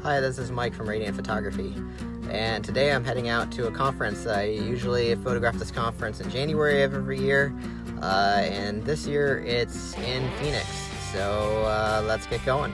Hi, this is Mike from Radiant Photography, and today I'm heading out to a conference. I usually photograph this conference in January of every year, and this year it's in Phoenix, so let's get going.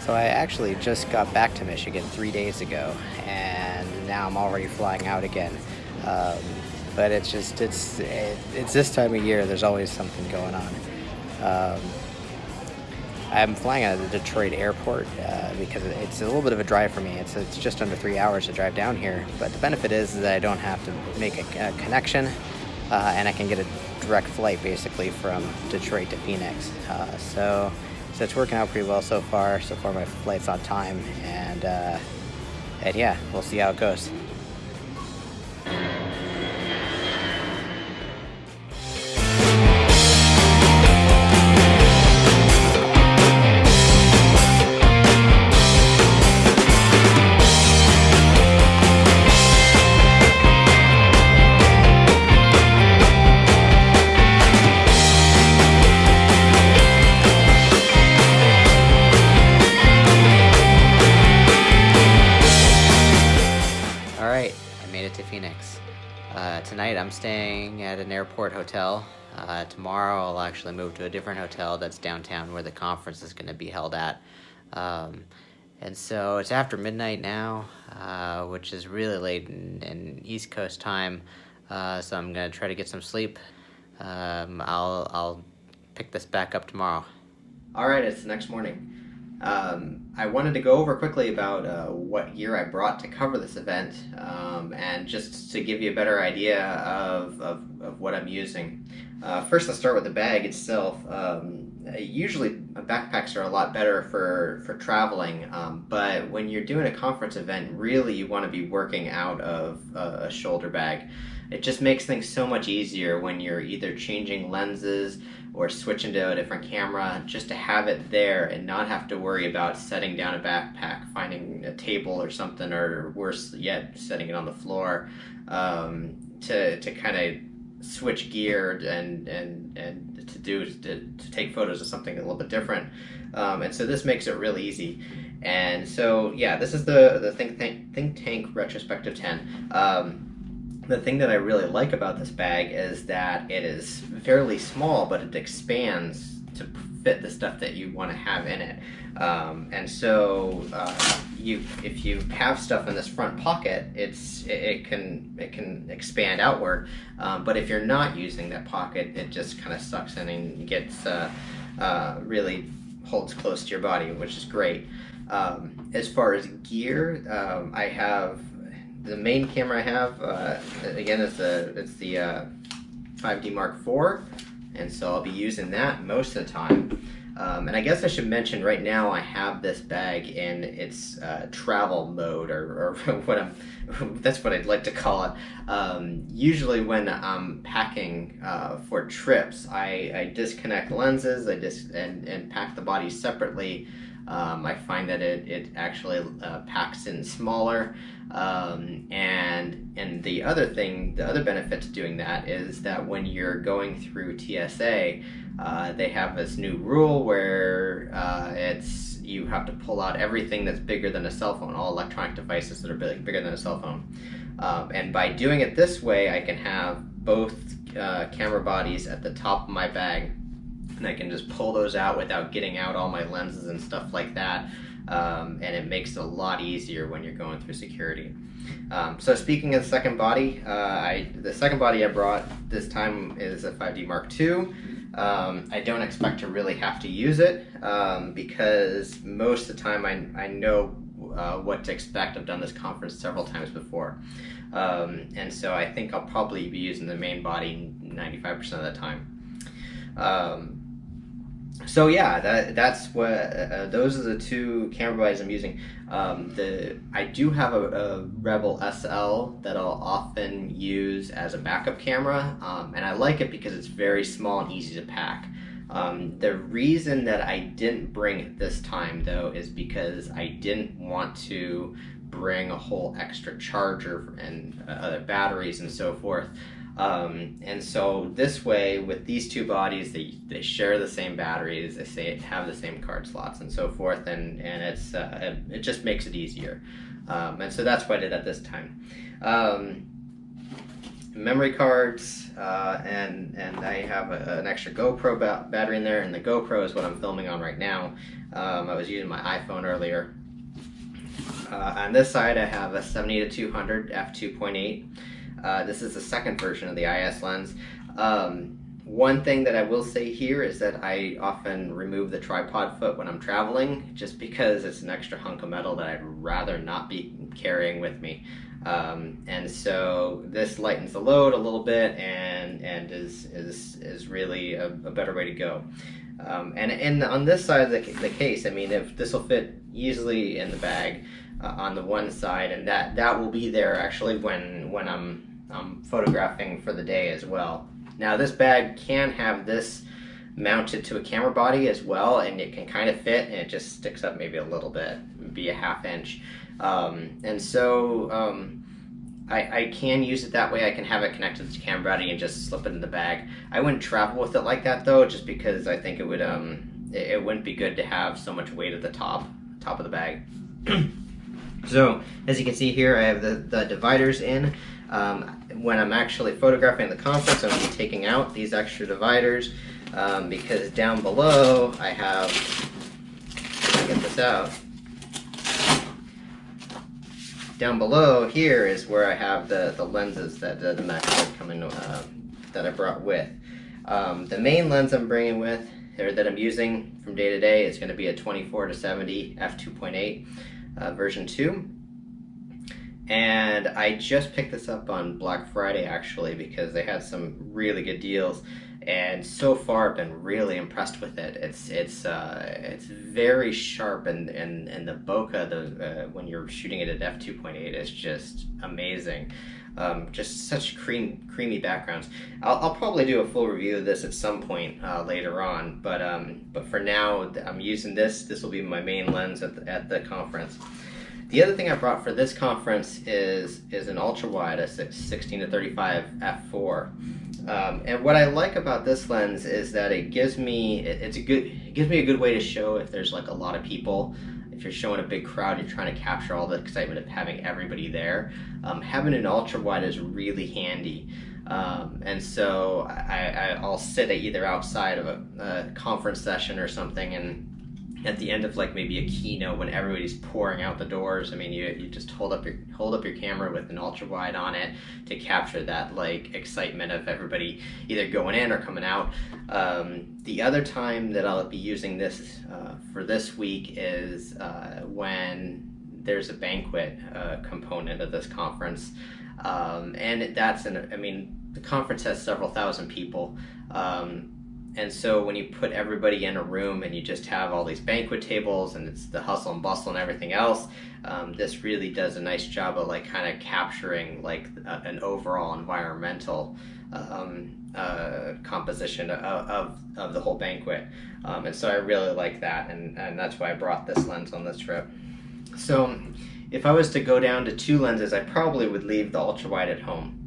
So I actually just got back to Michigan 3 days ago, and now I'm already flying out again. But it's this time of year. There's always something going on. I'm flying out of the Detroit airport because it's a little bit of a drive for me. It's just under 3 hours to drive down here. But the benefit is that I don't have to make a connection, and I can get a direct flight basically from Detroit to Phoenix. So it's working out pretty well so far. So far my flight's on time, and yeah, we'll see how it goes. Alright, I made it to Phoenix. Tonight I'm staying at an airport hotel. Tomorrow I'll actually move to a different hotel that's downtown where the conference is going to be held at. And so it's after midnight now, which is really late in East Coast time. So I'm going to try to get some sleep. I'll pick this back up tomorrow. Alright, it's the next morning. I wanted to go over quickly about what gear I brought to cover this event, and just to give you a better idea of what I'm using. First, let's start with the bag itself. Usually backpacks are a lot better for traveling, but when you're doing a conference event, really you want to be working out of a shoulder bag. It just makes things so much easier when you're either changing lenses or switching to a different camera, just to have it there and not have to worry about setting down a backpack, finding a table or something, or worse yet, setting it on the floor, to kind of switch gear and to take photos of something a little bit different. And so this makes it really easy. And so yeah, this is the Think Tank Retrospective 10. The thing that I really like about this bag is that it is fairly small, but it expands to fit the stuff that you want to have in it. And so if you have stuff in this front pocket, it can expand outward. But if you're not using that pocket, it just kind of sucks in and gets really holds close to your body, which is great. As far as gear, I have the main camera I have, again, it's the 5D Mark IV, and so I'll be using that most of the time. And I guess I should mention right now I have this bag in its travel mode, or that's what I'd like to call it. Usually when I'm packing for trips, I disconnect lenses, and pack the body separately. I find that it actually packs in smaller, and the other benefit to doing that is that when you're going through TSA, they have this new rule where you have to pull out everything that's bigger than a cell phone, all electronic devices that are bigger than a cell phone. And by doing it this way, I can have both camera bodies at the top of my bag, and I can just pull those out without getting out all my lenses and stuff like that. And it makes it a lot easier when you're going through security. So speaking of the second body, the second body I brought this time is a 5D Mark II. I don't expect to really have to use it because most of the time I know what to expect. I've done this conference several times before. And so I think I'll probably be using the main body 95% of the time. So yeah, that's what those are the two camera bodies I'm using. I do have a Rebel SL that I'll often use as a backup camera, and I like it because it's very small and easy to pack. The reason that I didn't bring it this time though is because I didn't want to bring a whole extra charger and other batteries and so forth. And so this way, with these two bodies, they share the same batteries, they have the same card slots and so forth, and it just makes it easier. And so that's what I did at this time. Memory cards, and I have an extra GoPro battery in there, and the GoPro is what I'm filming on right now. I was using my iPhone earlier. On this side, I have a 70-200 f2.8. This is the second version of the IS lens. One thing that I will say here is that I often remove the tripod foot when I'm traveling, just because it's an extra hunk of metal that I'd rather not be carrying with me. And so this lightens the load a little bit and is really a better way to go. And on this side of the case, I mean, if this will fit easily in the bag on the one side, and that will be there actually when I'm photographing for the day as well. Now this bag can have this mounted to a camera body as well, and it can kind of fit, and it just sticks up maybe a little bit, maybe a ½ inch. And so I can use it that way. I can have it connected to the camera body and just slip it in the bag. I wouldn't travel with it like that though, just because I think it would it wouldn't be good to have so much weight at the top of the bag. So as you can see here, I have the dividers in. When I'm actually photographing the conference, I'm going to be taking out these extra dividers because down below I have, get this out, down below here is where I have the lenses that the MaxLight come in, that I brought with. The main lens I'm bringing with, or that I'm using from day to day, is going to be a 24-70 f2.8 version 2. And I just picked this up on Black Friday actually because they had some really good deals, and so far I've been really impressed with it. It's very sharp, and the bokeh, when you're shooting it at f2.8, is just amazing. Just such creamy backgrounds. I'll probably do a full review of this at some point later on, but for now I'm using this. This will be my main lens at the conference. The other thing I brought for this conference is an ultra wide, a 16-35 f4. And what I like about this lens is that it gives me a good way to show if there's like a lot of people. If you're showing a big crowd, you're trying to capture all the excitement of having everybody there. Having an ultra wide is really handy. And so I'll sit either outside of a conference session or something, and at the end of like maybe a keynote when everybody's pouring out the doors, I mean, you just hold up your camera with an ultra wide on it to capture that like excitement of everybody either going in or coming out. The other time that I'll be using this for this week is when there's a banquet component of this conference, and that's I mean, the conference has several thousand people. And so when you put everybody in a room and you just have all these banquet tables and it's the hustle and bustle and everything else, this really does a nice job of like kind of capturing like an overall environmental composition of the whole banquet. And so I really like that, and that's why I brought this lens on this trip. So if I was to go down to 2 lenses, I probably would leave the ultra wide at home.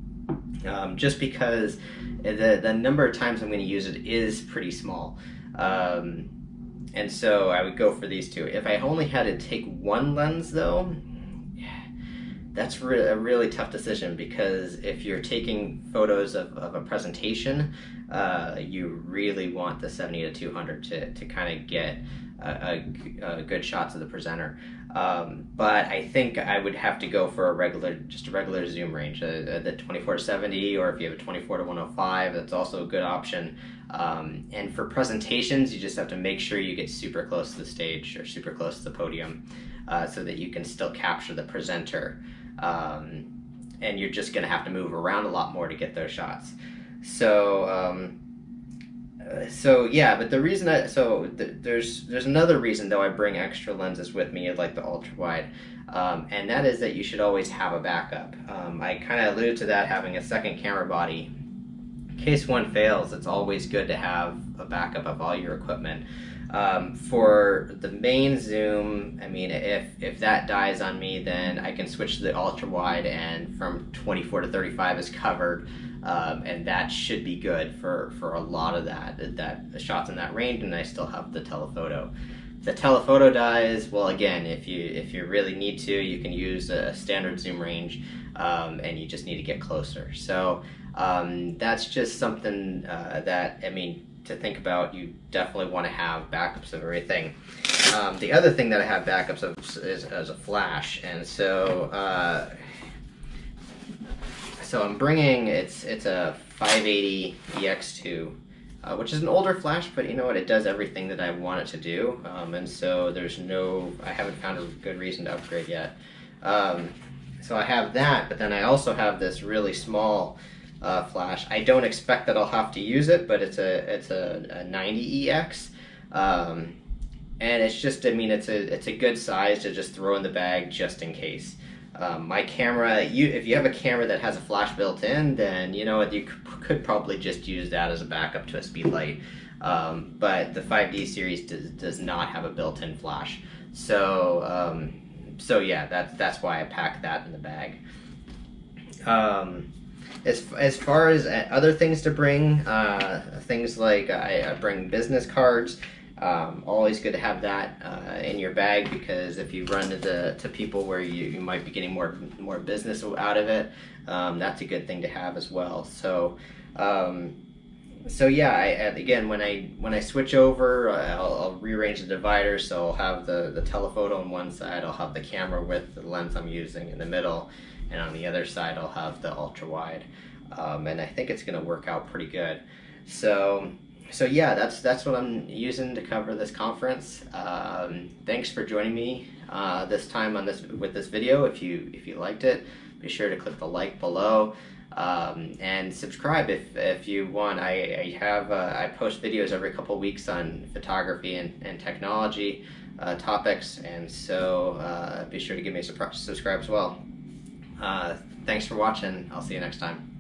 Just because the number of times I'm going to use it is pretty small. And so I would go for these 2. If I only had to take 1 lens though, that's a really tough decision, because if you're taking photos of a presentation, you really want the 70-200 to kind of get good shots of the presenter. But I think I would have to go for just a regular zoom range, the 24-70, or if you have a 24-105, that's also a good option. And for presentations, you just have to make sure you get super close to the stage or super close to the podium, so that you can still capture the presenter. and you're just going to have to move around a lot more to get those shots. So yeah, but the reason there's another reason though I bring extra lenses with me, like the ultra wide, and that is that you should always have a backup. I kind of alluded to that, having a second camera body. In case one fails, it's always good to have a backup of all your equipment. For the main zoom, I mean, if that dies on me, then I can switch to the ultra wide, and from 24 to 35 is covered, and that should be good for a lot of that shots in that range, and I still have the telephoto. If the telephoto dies, well, again, if you really need to, you can use a standard zoom range, and you just need to get closer. So that's just something that, I mean, to think about. You definitely want to have backups of everything. The other thing that I have backups of is as a flash, and so I'm bringing, it's a 580 EX2, which is an older flash, but you know what, it does everything that I want it to do, and so I haven't found a good reason to upgrade yet. So I have that, but then I also have this really small flash. I don't expect that I'll have to use it, but it's a 90 EX, and it's just, I mean, it's a good size to just throw in the bag just in case. My camera, if you have a camera that has a flash built in, then you know what, you could probably just use that as a backup to a Speedlight. But the 5D series does not have a built-in flash, so yeah, that's why I pack that in the bag. As far as other things to bring, things like I bring business cards. Always good to have that in your bag, because if you run to people where you might be getting more business out of it, that's a good thing to have as well. So yeah, again, when I switch over, I'll rearrange the divider, so I'll have the telephoto on one side, I'll have the camera with the lens I'm using in the middle, and on the other side I'll have the ultra wide, and I think it's going to work out pretty good. So yeah, that's what I'm using to cover this conference. Thanks for joining me this time with this video. If you liked it, be sure to click the like below, and subscribe if you want. I post videos every couple weeks on photography and technology topics, and so be sure to give me a subscribe as well. Thanks for watching. I'll see you next time.